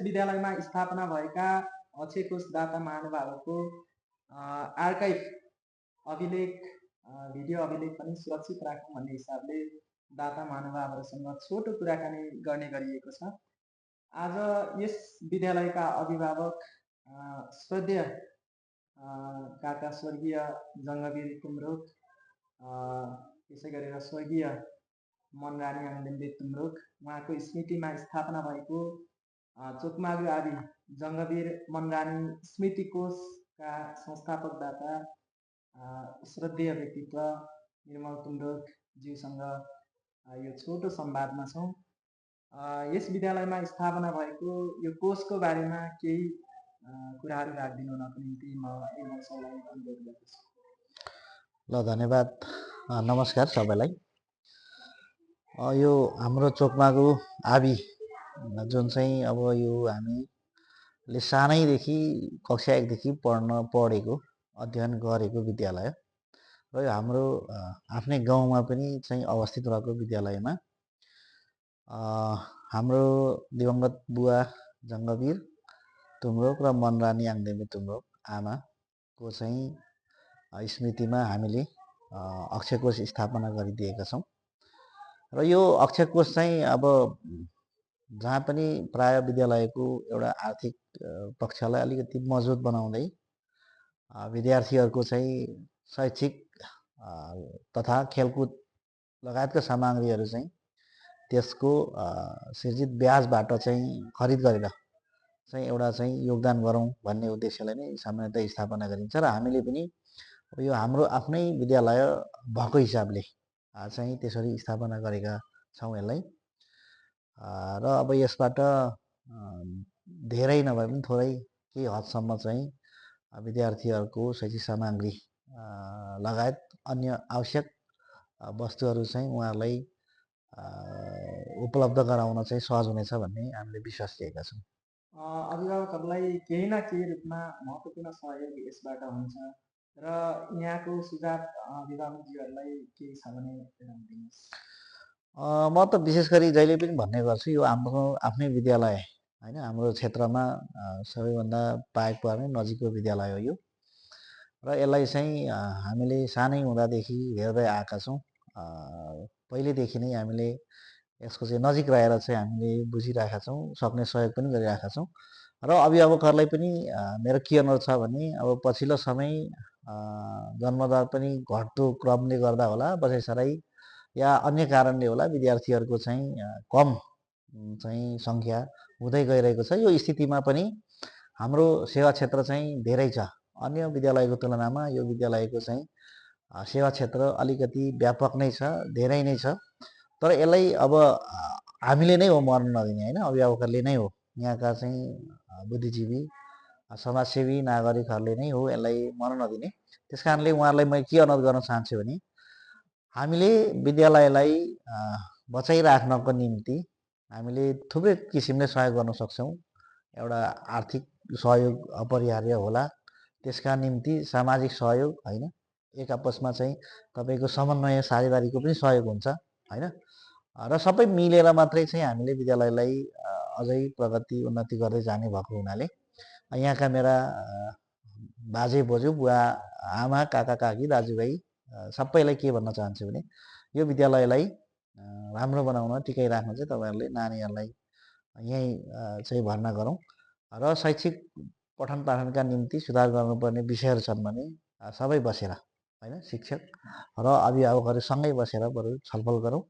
विद्यालयमा स्थापना भएका अक्षय कोष दाता महानुभावहरूको आर्काइभ अभिलेख भिडियो अभिलेख पनि सुरक्षित राखौँ भन्ने हिसाबले दाता महानुभावहरूसँग छोटो कुराकानी गर्ने गरिएको छ। आज यस विद्यालयका अभिभावक श्रद्धेय काका स्वर्गीय जङ्गवीर कुमरोक, त्यसै गरेर स्वर्गीय मनरानी आङदेम्बे तुमरोक उहाँको स्मृतिमा स्थापना भएको चोकमागु आदि जङ्गवीर मनरानी स्मृति कोषका संस्थापकदाता श्रद्धेय व्यक्तित्व निर्मल तुमरोक ज्यूसँग यो छोटो संवादमा छौँ। यस विद्यालयमा स्थापना भएको यो कोषको बारेमा केही कुराहरू राखिदिनु हुनको निम्ति म निर्मल सरलाई अनुरोध गर्दछु। ल, धन्यवाद। नमस्कार सबैलाई। यो हाम्रो चोकमागु आबी जुन चाहिँ अब यो हामीले सानैदेखि कक्षा 1 देखि पढेको अध्ययन गरेको विद्यालय र यो हाम्रो आफ्नै गाउँमा पनि चाहिँ अवस्थित रहेको विद्यालयमा हाम्रो दिवंगत बुवा जङ्गवीर तुमरोक र मनरानी आङदेम्बे तुमरोक आमाको चाहिँ स्मृतिमा हामीले अक्षय कोष स्थापना गरिदिएका छौँ। र यो अक्षय कोष चाहिँ अब जहाँ पनि प्राय विद्यालयको एउटा आर्थिक पक्षलाई अलिकति मजबुत बनाउँदै विद्यार्थीहरूको चाहिँ शैक्षिक तथा खेलकुद लगायतका सामग्रीहरू चाहिँ त्यसको सिर्जित ब्याजबाट चाहिँ खरिद गरेर चाहिँ एउटा चाहिँ योगदान गरौँ भन्ने उद्देश्यले नै सामान्यतः स्थापना गरिन्छ। र हामीले पनि यो हाम्रो आफ्नै विद्यालय भएको हिसाबले चाहिँ त्यसरी स्थापना गरेका छौँ यसलाई। र अब यसबाट धेरै नभए पनि थोरै केही हदसम्म चाहिँ विद्यार्थीहरूको शैक्षिक सामग्री लगायत अन्य आवश्यक वस्तुहरू चाहिँ उहाँहरूलाई उपलब्ध गराउन चाहिँ सहज हुनेछ भन्ने हामीले विश्वास लिएका छौँ। अभिभावकहरूलाई केही न केही रूपमा महत्त्वपूर्ण सहयोग यसबाट हुन्छ र यहाँको सुझाव अभिभावकज्यूहरूलाई केही छ भने दिनुहोस्। म त विशेष गरी जहिले पनि भन्ने गर्छु, यो हाम्रो आफ्नै विद्यालय होइन, हाम्रो क्षेत्रमा सबैभन्दा पाएक पर्ने नजिकको विद्यालय हो यो। र यसलाई चाहिँ हामीले सानै हुँदादेखि हेर्दै आएका छौँ। पहिलेदेखि नै हामीले यसको चाहिँ नजिक रहेर चाहिँ हामीले बुझिरहेका छौँ, सक्ने सहयोग पनि गरिरहेका छौँ। र अभिभावकहरूलाई पनि मेरो के अनुरोध छ भने अब पछिल्लो समय जन्मदर पनि घट्दो क्रमले गर्दा होला, बसाइसराई या अन्य कारणले होला विद्यार्थीहरूको चाहिँ कम चाहिँ सङ्ख्या हुँदै गइरहेको छ। यो स्थितिमा पनि हाम्रो सेवा क्षेत्र चाहिँ धेरै छ। अन्य विद्यालयको तुलनामा यो विद्यालयको चाहिँ सेवा क्षेत्र अलिकति व्यापक नै छ, धेरै नै छ। तर यसलाई अब हामीले नै हो मर्न नदिने होइन, अभिभावकहरूले नै हो, यहाँका चाहिँ बुद्धिजीवी समाजसेवी नागरिकहरूले नै हो यसलाई मर्न नदिने। त्यस कारणले उहाँहरूलाई म के अनुरोध गर्न चाहन्छु भने हामीले विद्यालयलाई बचाइराख्नको निम्ति हामीले थुप्रै किसिमले सहयोग गर्न सक्छौँ। एउटा आर्थिक सहयोग अपरिहार्य होला, त्यसका निम्ति सामाजिक सहयोग होइन, एक आपसमा चाहिँ तपाईँको समन्वय साझेदारीको पनि सहयोग हुन्छ होइन। र सबै मिलेर मात्रै चाहिँ हामीले विद्यालयलाई अझै प्रगति उन्नति गर्दै जाने भएको हुनाले यहाँका मेरा बाजे बोजू बुवा आमा काका काकी दाजुभाइ सबैलाई के भन्न चाहन्छु भने यो विद्यालयलाई राम्रो बनाउन टिकाइराख्न चाहिँ तपाईँहरूले नानीहरूलाई यहीँ चाहिँ भर्ना गरौँ। र शैक्षिक पठन पाठनका निम्ति सुधार गर्नुपर्ने विषयहरू छन् भने सबै बसेर होइन, शिक्षक र अभिभावकहरू सँगै बसेर बरु छलफल गरौँ।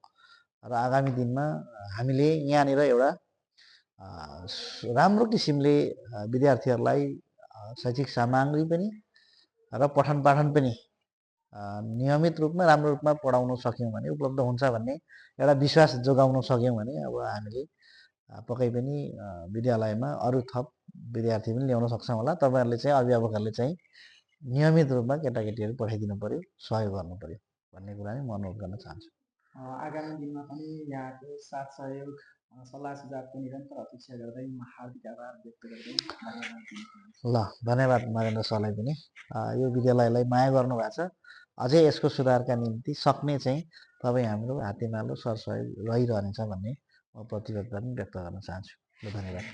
र आगामी दिनमा हामीले यहाँनिर एउटा राम्रो किसिमले विद्यार्थीहरूलाई शैक्षिक सामग्री पनि र पठन पाठन पनि नियमित रूपमा राम्रो रूपमा पढाउन सक्यौँ भने, उपलब्ध हुन्छ भन्ने एउटा विश्वास जोगाउन सक्यौँ भने अब हामीले पक्कै पनि विद्यालयमा अरू थप विद्यार्थी पनि ल्याउन सक्छौँ होला। तपाईँहरूले चाहिँ अभिभावकहरूले चाहिँ नियमित रूपमा केटाकेटीहरू पठाइदिनु पर्यो, सहयोग गर्नु पर्यो भन्ने कुरा नै म अनुरोध गर्न चाहन्छु। आगामी दिनमा पनि यहाँको साथ सहयोग सल्लाह सुझावको निरन्तर अपेक्षा गर्दै म हार्दिक आभार व्यक्त गर्दै ल, धन्यवाद नरेन्द्र सरलाई पनि। यो विद्यालयलाई माया गर्नुभएको छ, अझै यसको सुधारका निम्ति सक्ने चाहिँ तपाईँ हाम्रो हातेमालो सरसहयोग रहिरहनेछ भन्ने म प्रतिबद्धता पनि व्यक्त गर्न चाहन्छु। ल धन्यवाद।